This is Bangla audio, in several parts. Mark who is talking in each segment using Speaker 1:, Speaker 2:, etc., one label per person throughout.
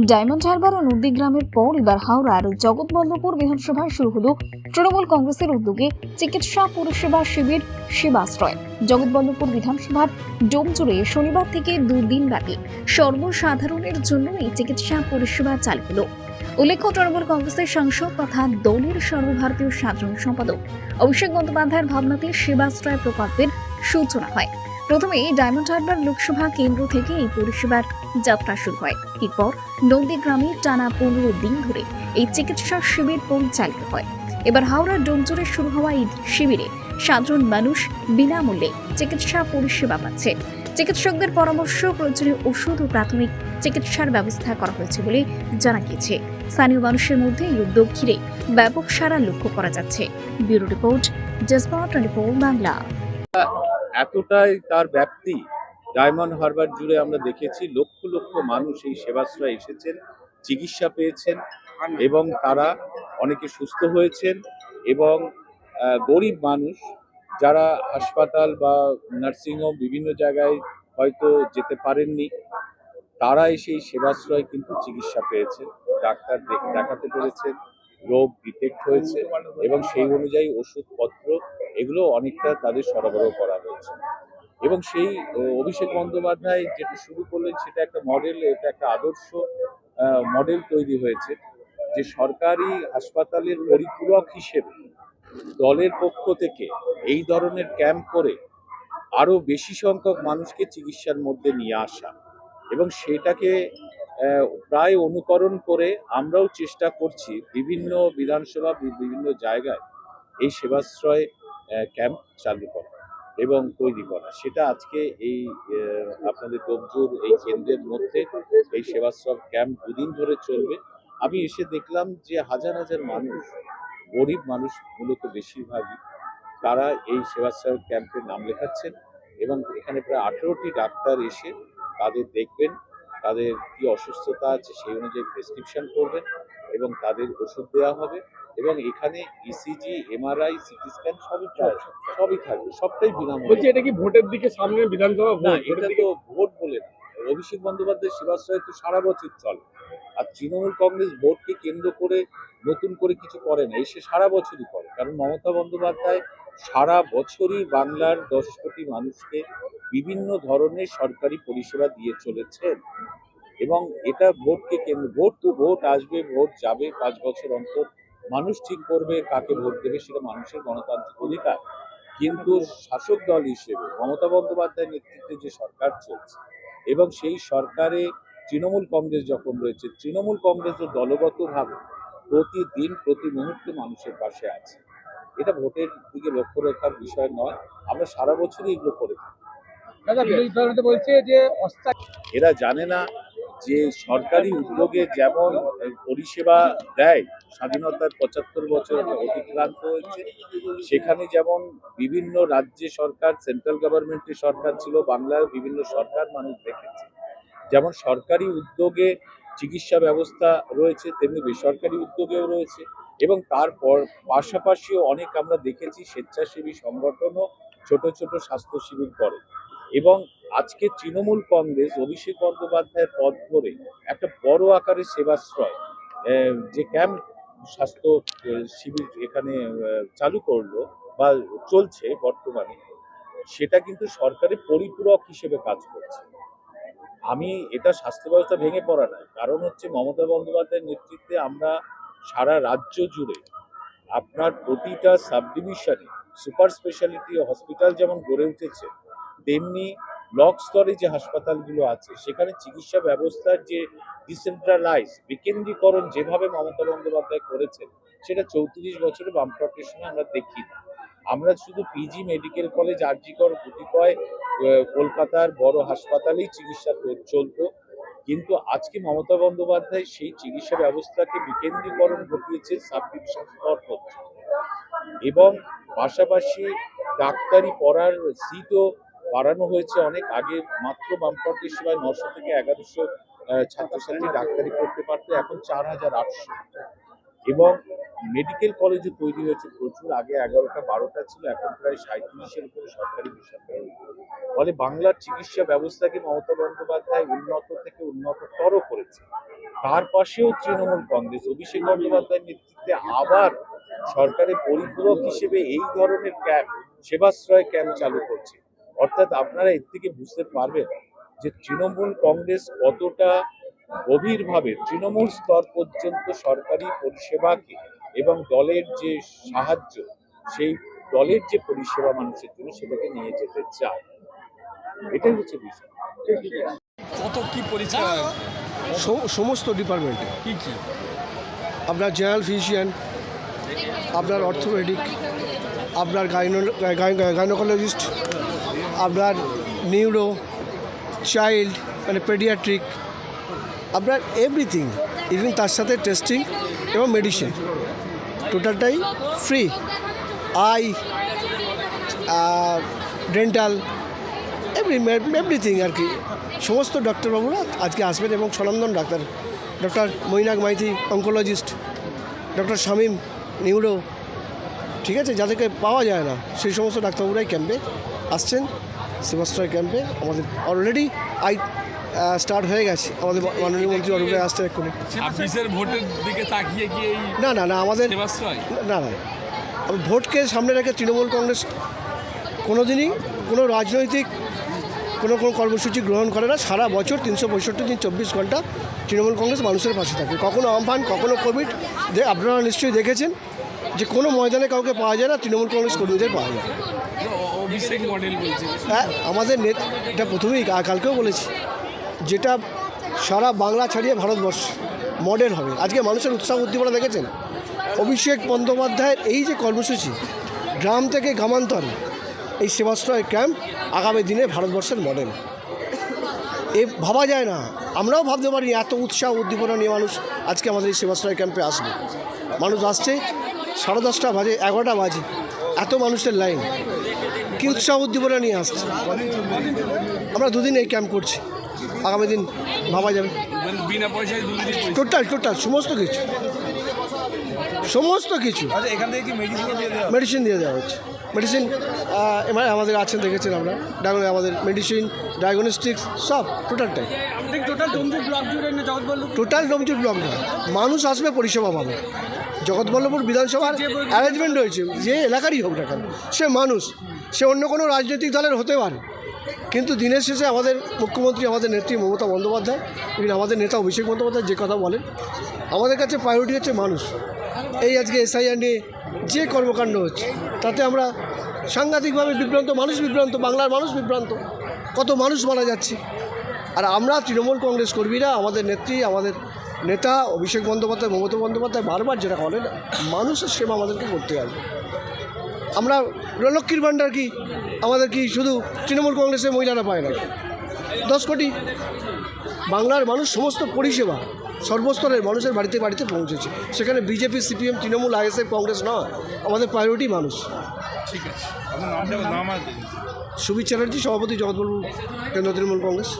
Speaker 1: ডায়মন্ড হারবার ও নন্দীগ্রামের পর এবার হাওড়ার জগৎবল্লভপুর বিধানসভায় শুরু হলো তৃণমূল কংগ্রেসের উদ্যোগে চিকিৎসা পরিষেবা শিবির সেবাশ্রয়। জগৎবল্লভপুর বিধানসভার ডোমজুড়ে শনিবার থেকে দুদিন ব্যাপী সর্বসাধারণের জন্য এই চিকিৎসা পরিষেবা চালু হলো। উল্লেখ্য, তৃণমূল কংগ্রেসের সাংসদ তথা দলের সর্বভারতীয় সাধারণ সম্পাদক অভিষেক বন্দ্যোপাধ্যায়ের ভাবনাতে সেবাশ্রয় প্রকল্পের সূচনা হয়। প্রথমে ডায়মন্ড হারবার লোকসভা কেন্দ্র থেকে এই পরিষেবার যাত্রা শুরু হয়। এরপর নন্দীগ্রামে টানা 15 দিন ধরে এই চিকিৎসা শিবির পরিচালিত হয়। এবার হাওড়ার ডোমজুড়ে শুরু হওয়া এই শিবিরে সাধারণ মানুষ বিনামূল্যে চিকিৎসা পরিষেবা পাচ্ছে। চিকিৎসকদের পরামর্শ, প্রয়োজনীয় ওষুধ ও প্রাথমিক চিকিৎসার ব্যবস্থা করা হয়েছে বলে জানা গিয়েছে। স্থানীয় মানুষের মধ্যে এই উদ্যোগ ঘিরে ব্যাপক সাড়া লক্ষ্য করা যাচ্ছে। ব্যুরো রিপোর্ট, জজবা 24 বাংলা।
Speaker 2: এতটাই তার ব্যাপ্তি ডায়মন্ড হারবার জুড়ে আমরা দেখেছি, লক্ষ লক্ষ মানুষ এই সেবাশ্রয়ে এসেছেন, চিকিৎসা পেয়েছেন এবং তারা অনেকে সুস্থ হয়েছেন। এবং গরিব মানুষ যারা হাসপাতাল বা নার্সিংহোম বিভিন্ন জায়গায় হয়তো যেতে পারেননি, তারা এসে এই সেবাশ্রয়ে কিন্তু চিকিৎসা পেয়েছেন, ডাক্তার দেখাতে পেরেছেন, রোগ ডিটেক্ট হয়েছে এবং সেই অনুযায়ী ওষুধপত্র এগুলো অনেকটা তাদের সরবরাহ করা হয়েছে। এবং সেই অভিষেক বন্দ্যোপাধ্যায় যেটা শুরু করলেন সেটা একটা মডেল, এটা একটা আদর্শ মডেল তৈরি হয়েছে যে সরকারি হাসপাতালের পরিপূরক হিসেবে দলের পক্ষ থেকে এই ধরনের ক্যাম্প করে আরো বেশি সংখ্যক মানুষকে চিকিৎসার মধ্যে নিয়ে আসা এবং সেটাকে প্রায় অনুকরণ করে আমরাও চেষ্টা করছি বিভিন্ন বিধানসভা বিভিন্ন জায়গায় এই সেবাশ্রয় ক্যাম্প চালু করা এবং তৈরি করা। সেটা আজকে এই আপনাদের ডোমজুর এই কেন্দ্রের মধ্যে এই সেবাশ্রয় ক্যাম্প দুদিন ধরে চলবে। আমি এসে দেখলাম যে হাজার হাজার মানুষ, গরিব মানুষ মূলত বেশিরভাগই, তারা এই সেবাশ্রয় ক্যাম্পে নাম লেখাচ্ছেন এবং এখানে প্রায় 18টি ডাক্তার এসে তাদের দেখবেন, তাদের কি অসুস্থতা আছে সেই অনুযায়ী প্রেসক্রিপশন করবেন এবং তাদের ওষুধ দেওয়া হবে। এবং এখানে ইসিজি, এমআরআই, সিটি স্ক্যান সবই থাকবে, সবটাই বিনামূল্যে।
Speaker 3: এটা কি ভোটের দিকে সামনে বিধানসভা
Speaker 2: না, এটা তো ভোট বলে না, অভিষেক বন্দ্যোপাধ্যায় সেবাশ্রয় তো সারা বছর চলে। আর তৃণমূল কংগ্রেস ভোটকে কেন্দ্র করে নতুন করে কিছু করে না, এসে সারা বছরই করে। কারণ মমতা বন্দ্যোপাধ্যায় সারা বছরই বাংলার 10 কোটি মানুষকে বিভিন্ন ধরনের সরকারি পরিষেবা দিয়ে চলেছেন। এবং এটা ভোটকে কেন্দ্র, ভোট তো ভোট আসবে, ভোট যাবে, 5 বছর অন্তর মানুষ ঠিক করবে কাকে ভোট দেবে, সেটা মানুষের গণতান্ত্রিক অধিকার। কিন্তু শাসক দল হিসেবে মমতা বন্দ্যোপাধ্যায়ের নেতৃত্বে যে সরকার চলছে এবং সেই সরকারে তৃণমূল কংগ্রেস যখন রয়েছে, তৃণমূল কংগ্রেসও দলগতভাবে প্রতিদিন প্রতি মুহূর্তে মানুষের পাশে আছে। এটা ভোটের দিকে লক্ষ্য রাখার বিষয় নয়, আমরা সারা বছরই এগুলো করে থাকি।
Speaker 3: বলছে যে
Speaker 2: এরা জানে না যে সরকারি উদ্যোগে যেমন পরিষেবা দেয়, স্বাধীনতার 75 বছর অতিক্রান্ত হয়েছে, সেখানে যেমন বিভিন্ন রাজ্যে সরকার, সেন্ট্রাল গভর্নমেন্টের সরকার ছিল, বাংলার বিভিন্ন সরকার মানুষ দেখেছে। যেমন সরকারি উদ্যোগে চিকিৎসা ব্যবস্থা রয়েছে, তেমনি বেসরকারি উদ্যোগেও রয়েছে এবং তারপর পাশাপাশিও অনেক আমরা দেখেছি স্বেচ্ছাসেবী সংগঠনও ছোট ছোট স্বাস্থ্য শিবির করে। এবং আজকে তৃণমূল কংগ্রেস অভিষেক বন্দ্যোপাধ্যায়ের পথ ধরে একটা বড় আকারের সেবাশ্রয় যে ক্যাম্প স্বাস্থ্য শিবির এখানে চালু করলো বা চলছে বর্তমানে, সেটা কিন্তু সরকারের পরিপূরক হিসেবে কাজ করছে। আমি এটা স্বাস্থ্য ব্যবস্থা ভেঙে পড়া নয়, কারণ হচ্ছে মমতা বন্দ্যোপাধ্যায়ের নেতৃত্বে আমরা সারা রাজ্য জুড়ে আপনার প্রতিটা সাব ডিভিশনে সুপার স্পেশালিটি হসপিটাল যেমন গড়ে উঠেছে, তেমনি ব্লক স্তরে যে হাসপাতালগুলো আছে সেখানে চিকিৎসা ব্যবস্থার যে ডিসেন্ট্রালাইজ বিকেন্দ্রীকরণ যেভাবে মমতা বন্দ্যোপাধ্যায় করেছেন, সেটা 34 বছরে বামফ্রন্টের সময় আমরা দেখি না। আমরা শুধু পিজি মেডিকেল কলেজ, আরজিকর, গুটিকয় কলকাতার বড় হাসপাতালেই চিকিৎসা চলতো, কিন্তু আজকে মমতা বন্দ্যোপাধ্যায় সেই চিকিৎসা ব্যবস্থাকে বিকেন্দ্রীকরণ ঘটিয়েছে সাব ডিভিশন স্তর পর্যন্ত। এবং পাশাপাশি ডাক্তারি পড়ার সিটও বাড়ানো হয়েছে অনেক। আগে মাত্র বামফ্রন্টের সময় 900 থেকে 1100 ছাত্রছাত্রী ডাক্তারি পড়তে পারতো, এখন 4800। এবং মেডিকেল কলেজও তৈরি হয়েছে প্রচুর, আগে 11টা 12টা ছিল, এখন প্রায় 37-এর উপরে সরকারি বেসরকারি। ফলে বাংলার চিকিৎসা ব্যবস্থাকে মমতা বন্দ্যোপাধ্যায় উন্নত থেকে উন্নততর করেছে তার পাশেও তৃণমূল কংগ্রেস অভিষেক বন্দ্যোপাধ্যায়ের নেতৃত্বে আবার সরকারের পরিপূরক হিসেবে এই ধরনের ক্যাম্প, সেবাশ্রয় ক্যাম্প চালু করছে। অর্থাৎ আপনারা এর থেকে বুঝতে পারবেন যে তৃণমূল কংগ্রেস কতটা গভীরভাবে তৃণমূল স্তর পর্যন্ত সরকারি পরিষেবাকে এবং দলের যে সাহায্য, সেই দলের যে পরিষেবা মানুষের জন্য সেটাকে নিয়ে যেতে চায়। এটাই হচ্ছে বিষয়।
Speaker 3: কত কি পরিচয়
Speaker 4: সমস্ত ডিপার্টমেন্টে
Speaker 3: কি কি
Speaker 4: আপনার জেনারেল ফিজিশিয়ান, আপনার অর্থোপেডিক, আপনার গাইনোকোলজিস্ট, আপনার নিউরো, চাইল্ড মানে পেডিয়াট্রিক, আপনার এভরিথিং, ইভেন তার সাথে টেস্টিং এবং মেডিসিন টোটালটাই ফ্রি। আই, ডেন্টাল, এভরিথিং আর কি। সমস্ত ডাক্তারবাবুরা আজকে আসবেন এবং স্বনামধন্য ডাক্তার doctor Mainak Maiti oncologist, doctor Shamim neuro, ঠিক আছে, যাদেরকে পাওয়া যায় না সেই সমস্ত ডাক্তারবাবুরাই ক্যাম্পে আসছেন। সেবাশ্রয় ক্যাম্পে আমাদের অলরেডি স্টার্ট হয়ে গেছে। আমাদের মাননীয় মন্ত্রী অরূপ রায় আসছেন এক্ষুনি।
Speaker 3: ছাব্বিশের ভোটের দিকে তাকিয়ে কি এই
Speaker 4: না না না আমাদের
Speaker 3: সেবাশ্রয়
Speaker 4: না না ভোটকে সামনে রেখে তৃণমূল কংগ্রেস কোনোদিনই কোনো রাজনৈতিক কোনো কর্মসূচি গ্রহণ করে না। সারা বছর 365 দিন 24 ঘন্টা তৃণমূল কংগ্রেস মানুষের পাশে থাকে। কখনো আমফান, কখনো কোভিড, আপনারা নিশ্চয়ই দেখেছেন যে কোনো ময়দানে কাউকে পাওয়া যায় না, তৃণমূল কংগ্রেস কর্মীদের পাওয়া যায়।
Speaker 3: অভিষেক মডেল বলছে
Speaker 4: হ্যাঁ, আমাদের এটা প্রথমেই কালকেও বলেছি, যেটা সারা বাংলা ছাড়িয়ে ভারতবর্ষ মডেল হবে। আজকে মানুষের উৎসাহ উদ্দীপনা দেখেছেন। অভিষেক বন্দ্যোপাধ্যায়ের এই যে কর্মসূচি, গ্রাম থেকে গ্রামান্তরে এই সেবাশ্রয় ক্যাম্প আগামী দিনে ভারতবর্ষের মডেল। এ ভাবা যায় না, আমরাও ভাবতে পারি এত উৎসাহ উদ্দীপনা নিয়ে মানুষ আজকে আমাদের এই সেবাশ্রয় ক্যাম্পে আসবে। মানুষ আসছে, 10:30 বাজে, 11টা বাজে, এত মানুষের লাইন, কী উৎসাহ উদ্দীপনা নিয়ে আসছে। আমরা 2 দিন এই ক্যাম্প করছি, আগামী দিন ভাবা যাবে।
Speaker 3: বিনা পয়সায়
Speaker 4: টোটাল সমস্ত কিছু
Speaker 3: এখান থেকে কি
Speaker 4: মেডিসিন দিয়ে দেওয়া হচ্ছে। মেডিসিন আমাদের আছেন, দেখেছেন আমরা, আমাদের মেডিসিন, ডায়াগনস্টিক্স সব টোটালটাই। টোটাল ডোমজুর ব্লক নয়, মানুষ আসবে, পরিষেবা পাবে। জগৎবল্লভপুর বিধানসভার অ্যারেঞ্জমেন্ট রয়েছে, যে এলাকারই হোক না কেন, সে মানুষ, সে অন্য কোনো রাজনৈতিক দলের হতে পারে, কিন্তু দিনের শেষে আমাদের মুখ্যমন্ত্রী, আমাদের নেত্রী মমতা বন্দ্যোপাধ্যায়, এবং আমাদের নেতা অভিষেক বন্দ্যোপাধ্যায় যে কথা বলেন, আমাদের কাছে প্রায়োরিটি হচ্ছে মানুষ। এই আজকে SIR নিয়ে যে কর্মকাণ্ড হচ্ছে তাতে আমরা সাংঘাতিকভাবে বিভ্রান্ত, বাংলার মানুষ বিভ্রান্ত, কত মানুষ মারা যাচ্ছে। আর আমরা তৃণমূল কংগ্রেস কর্মীরা, আমাদের নেত্রী, আমাদের নেতা অভিষেক বন্দ্যোপাধ্যায়, মমতা বন্দ্যোপাধ্যায় বারবার যেটা বলেন, মানুষের সেবা আমাদেরকে করতে হবে। আমরা লক্ষ্মীর ভাণ্ডার কি আমাদের কি শুধু তৃণমূল কংগ্রেসের মহিলারা পায় না? 10 কোটি বাংলার মানুষ সমস্ত পরিষেবা সর্বস্তরের মানুষের বাড়িতে বাড়িতে পৌঁছেছে। সেখানে BJP, CPM, Trinamool, ISF, Congress নয়, আমাদের প্রায়োরিটি মানুষ।
Speaker 3: ঠিক আছে।
Speaker 4: সুবীর চ্যাটার্জি, সভাপতি, জগৎবল্লভপুর কেন্দ্র তৃণমূল কংগ্রেস।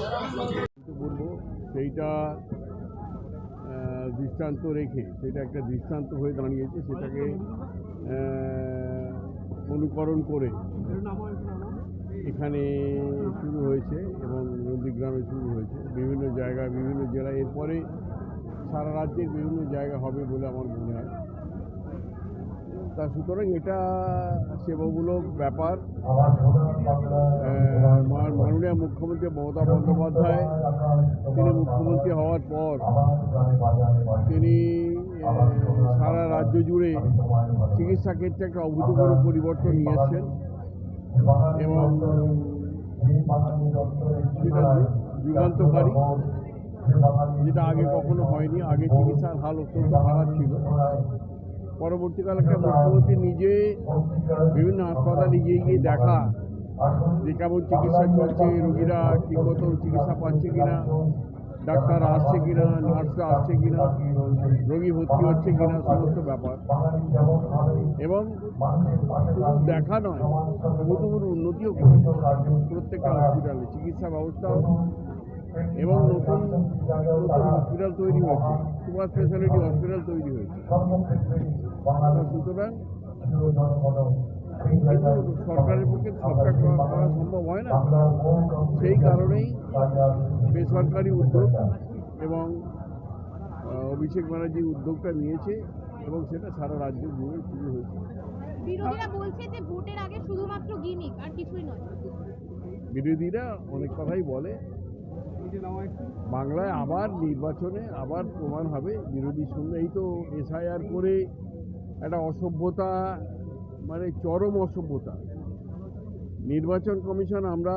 Speaker 5: বলবো সেইটা দৃষ্টান্ত রেখে, সেটা একটা দৃষ্টান্ত হয়ে দাঁড়িয়েছে, সেটাকে অনুকরণ করে এখানে শুরু হয়েছে এবং নন্দীগ্রামে শুরু হয়েছে, বিভিন্ন জায়গায়, বিভিন্ন জেলায়, এরপরে সারা রাজ্যের বিভিন্ন জায়গা হবে বলে আমার মনে হয়। তা সুতরাং এটা সেবামূলক ব্যাপার। মাননীয় মুখ্যমন্ত্রী মমতা বন্দ্যোপাধ্যায়, তিনি মুখ্যমন্ত্রী হওয়ার পর তিনি সারা রাজ্য জুড়ে চিকিৎসা ক্ষেত্রে একটা অভূতপূর্ব পরিবর্তন নিয়ে এসছেন এবং যেটা যুগান্তকারী, যেটা আগে কখনো হয়নি। আগে চিকিৎসার হাল অত্যন্ত খারাপ ছিল। পরবর্তীকালে একটা মুখ্যমন্ত্রী নিজে বিভিন্ন হাসপাতালে গিয়ে দেখা যে কেমন চিকিৎসা চলছে, রোগীরা ঠিকমতো চিকিৎসা পাচ্ছে কিনা, ডাক্তার আসছে কিনা, নার্সরা আসছে কিনা, রোগী ভর্তি হচ্ছে কিনা, সমস্ত ব্যাপার। এবং শুধু দেখা নয়, অভূতপূর্ব উন্নতিও করেছে প্রত্যেকটা হসপিটালে, চিকিৎসা ব্যবস্থাও, এবং নতুন হসপিটাল তৈরি হয়েছে, সুপার স্পেশালিটি হসপিটাল তৈরি হয়েছে। সুতরাং সরকারের পক্ষে সবটা করা সম্ভব হয় না, সেই কারণেই বেসরকারি উদ্যোগ এবং অভিষেক ব্যানার্জি উদ্যোগটা নিয়েছে এবং সেটা সারা রাজ্য জুড়ে শুরু হয়েছে।
Speaker 6: বিরোধীরা বলছে যে ভোটের আগে শুধুমাত্র গিমিক আর কিছুই নয়।
Speaker 5: বিরোধীরা অনেক কথাই বলে, বাংলায় আবার নির্বাচনে আবার প্রমাণ হবে বিরোধী শুনলে। এই তো এসআইআর করে একটা অসভ্যতা, মানে চরম অসভ্যতা। নির্বাচন কমিশন, আমরা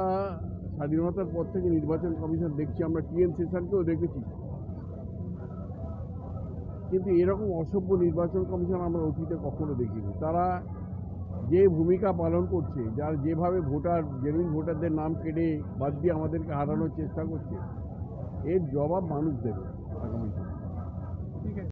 Speaker 5: স্বাধীনতার পর থেকে নির্বাচন কমিশন দেখছি, আমরা টিএন সেশনকেও দেখেছি, কিন্তু এরকম অসভ্য নির্বাচন কমিশন আমরা অতীতে কখনো দেখিনি। তারা যে ভূমিকা পালন করছে, যার যেভাবে জেনুইন ভোটারদের নাম কেটে বাদ দিয়ে আমাদেরকে হারানোর চেষ্টা করছে, এর জবাব মানুষ দেবে আগামী দিনে।